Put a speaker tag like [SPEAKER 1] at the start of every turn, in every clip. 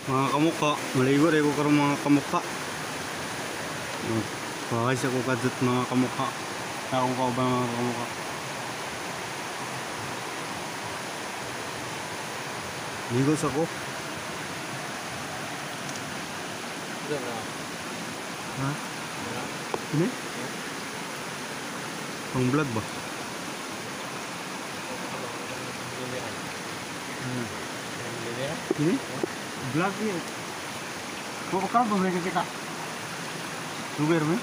[SPEAKER 1] Mga kamukha, maligo rin ko karong mga kamukha. Bahas ako kadot mga kamukha. Akong kauban mga kamukha. Ligos ako. Ha? Ini? Pang vlog ba? Ini? Vlog ni. Kung ka ba may kita? Lugar mo?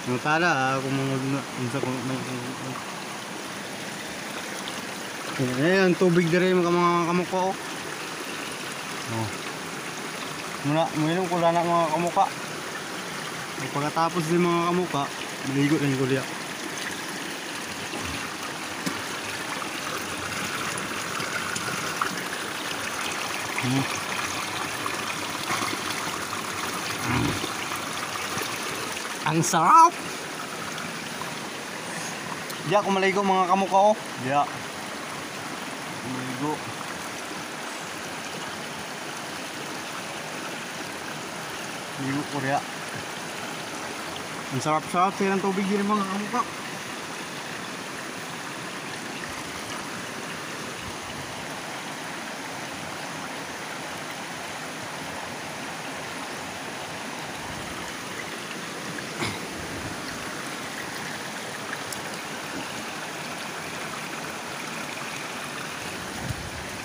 [SPEAKER 1] Ang tala ako mga unsa ko may. Ayan, tubig dire mga kamukha ko. Oh. Uminom ko lang mga kamukha. Pagkatapos din mga kamukha, maligo lang ko diya. Ang sarap! Diya ako maligo mga kamukha ko. Diya. Maligo. Maligo ko diya. Ang sarap-sarap sila ng tubig din mga kamukha.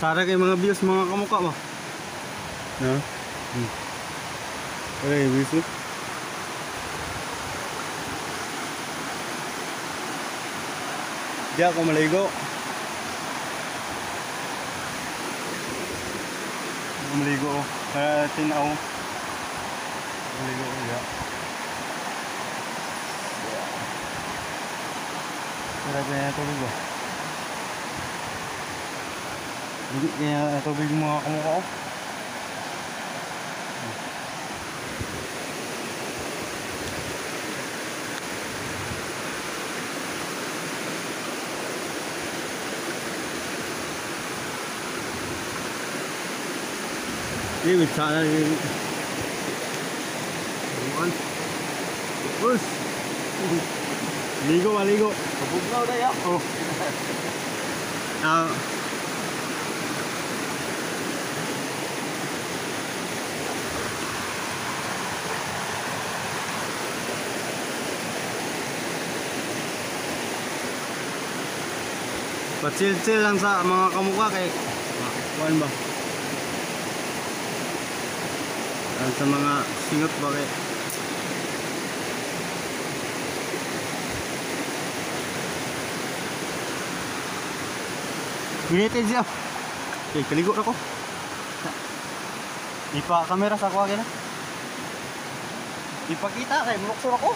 [SPEAKER 1] Sara kay mga views mga kamukha ba? No? Okay, views. Diya ako maligo. Maligo ko. Kaya tinaw. Maligo ko diya. Sarap na tubig ba? Hindi kaya tubig mga kamukha ko. Ini bisa lagi. Bus. Ligo maligo.
[SPEAKER 2] Kabugnaw na ya.
[SPEAKER 1] Oh. Ah. Pacil-cil lang sa mga kamukha kay kuan ba? Sa mga singot ba kay United siya. Okay, kaligo na ko. Ipa kamera sa ako na. Ipakita kay muluksor ako.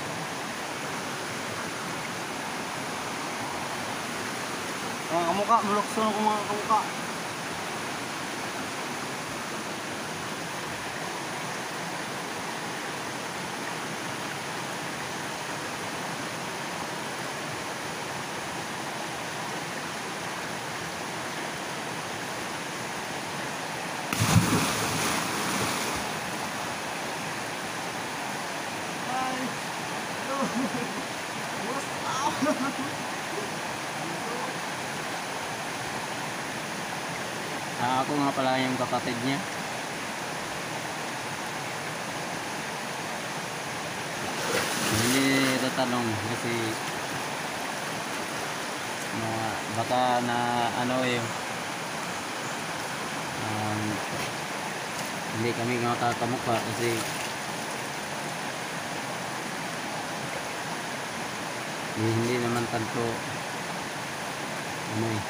[SPEAKER 1] Mga kamukha, muluksor ako mga kamukha.
[SPEAKER 2] Ako nga pala yung kapatid niya. Hindi tatanong kasi baka na ano yung hindi kami nga kakamukha kasi hindi naman tanto ano eh.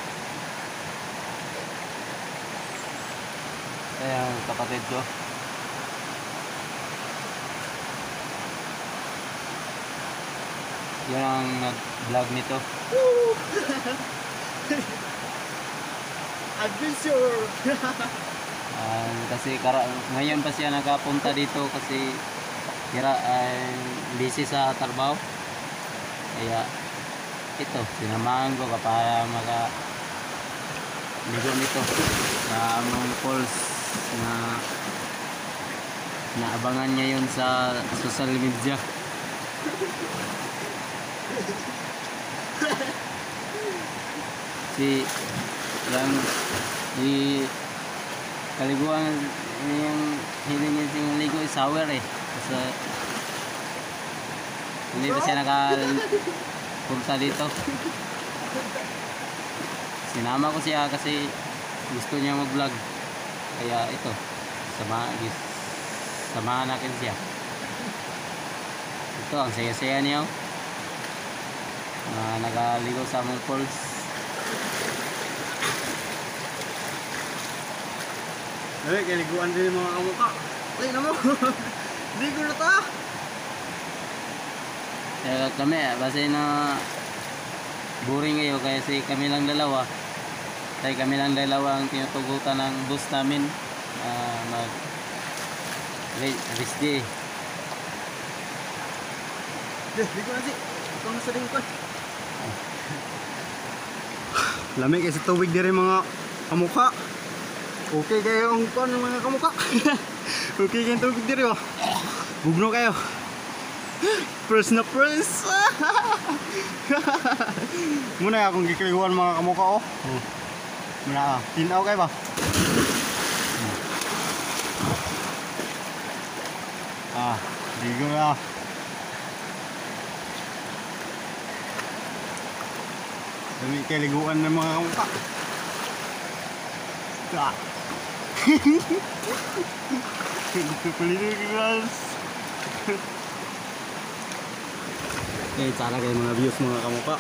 [SPEAKER 2] Kaya ang kapatid ko yun ang nag-vlog nito.
[SPEAKER 1] Adventure!
[SPEAKER 2] Kasi ngayon pa siya nakapunta dito kasi busy sa trabaho. Kaya ito, sinamahan ko para ligo nito sa among falls na Naabangan niya yun sa social media. Si yang di kaliguan yung hiling niya yung ligo is sour eh. Kasi hindi pa siya nakapunta dito. Sinama ko siya kasi gusto niya mag-vlog. Kaya ito, samahan natin siya. Ito ang saya-saya niya. Nagaligo sa among falls.
[SPEAKER 1] Ay, kaliguan din yung mga kamukha. Ay, namo! Hindi ko na ta!
[SPEAKER 2] Kaya kami, basta na boring kayo kasi kami lang dalawa. Kaya kami lang dalawa ang tinutugutan ng bus namin. Mag rest day.
[SPEAKER 1] Hindi ko na si. Ito na sa lingkod. Lamig kasi tubig din mga kamukha. Okay kayo ang kuhan ng mga kamukha. Okay kayo tubig din oh. Bugno kayo. First na first. Muna akong gikaliguan mga kamukha oh. Muna tinaw kayo ba? Di ko na. Dami kaliguan ng mga kamukha. Kulinis. Eh, sana kayo mga views mga kamukha.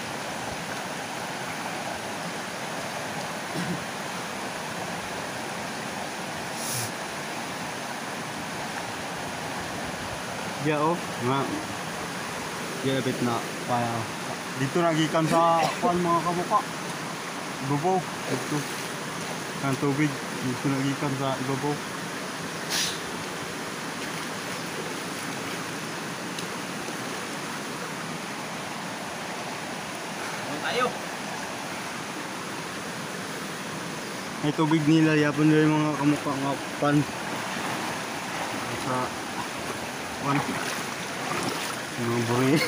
[SPEAKER 1] Yeah, oh, nga. Yeah, bit na para dito nagikan sa kuan mga kamukha. Ibabaw, dito. Ang tubig dito nagikan sa ibabaw.
[SPEAKER 2] Tayo.
[SPEAKER 1] May tubig nila yapon din mga kamukha nga pan sa pan mga buri.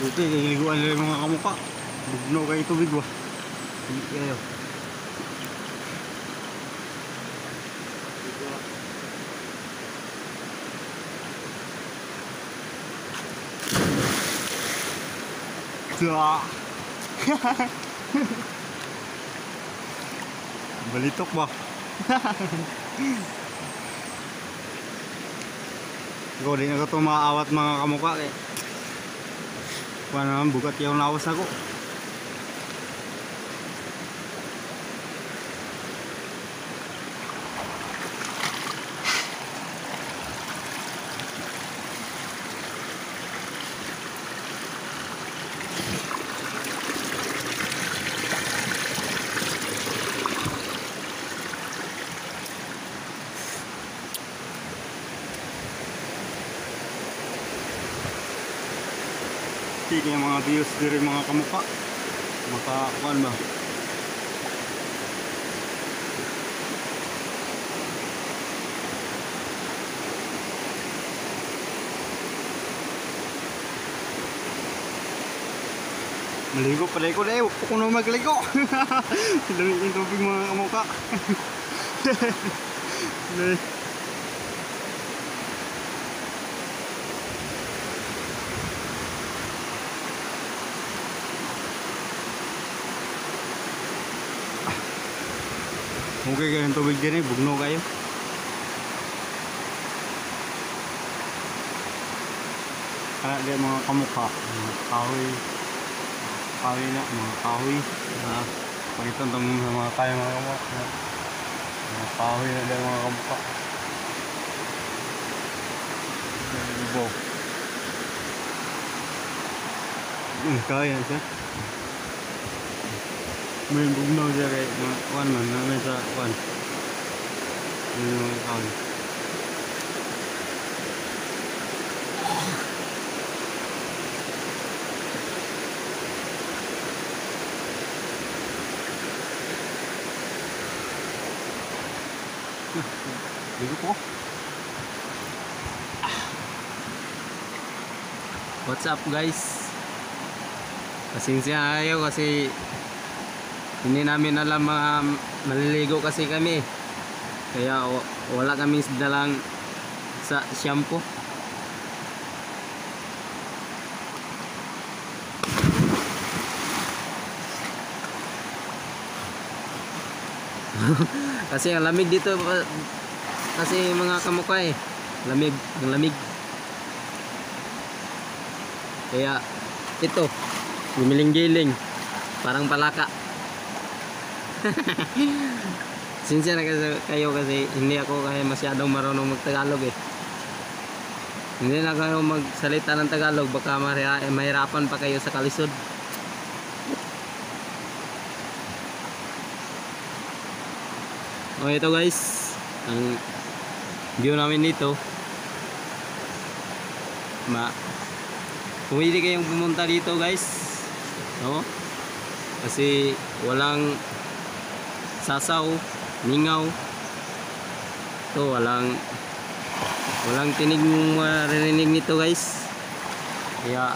[SPEAKER 1] Okay, liguan nila mga kamukha. Bugno kayo tubig ba? Hindi kayo. Balitok ba? Ikaw din ako tumaawat mga kamukha eh. Kuha naman bukat yung lawas ako. Sige mga views diri mga kamukha. Makakuan ba? Maligo pa rin ko na eh. Huwag ko na magligo. Dami yung tubig mga kamukha. Okay kayo ng tubig din eh, bugno kayo. Kaya din mga kamukha, mga kahoy. Kahoy na, mga kahoy. Pagitan itong mga kayo mga kamukha. Mga kahoy na din mga kamukha. Ibo. Kaya siya. May bugnaw siya kay mga kuwan man namin sa kuwan. Yung mga kahoy. Ligo po.
[SPEAKER 2] What's up guys? Pasensya na kayo kasi hindi namin alam mga maliligo kasi kami. Kaya wala kami dalang sa shampoo. Kasi ang lamig dito kasi mga kamukha eh. Lamig, ang lamig. Kaya ito, gumiling-giling, parang palaka. Sinsya na kayo kasi hindi ako kaya masyadong marunong magtagalog eh. Hindi na kayo magsalita ng Tagalog, baka mahirapan pa kayo sa kalisod. O ito guys, ang view namin dito. Pwede kayong pumunta dito guys, no? Kasi walang sasaw, ningaw. Ito walang tinig mong maririnig nito guys. Kaya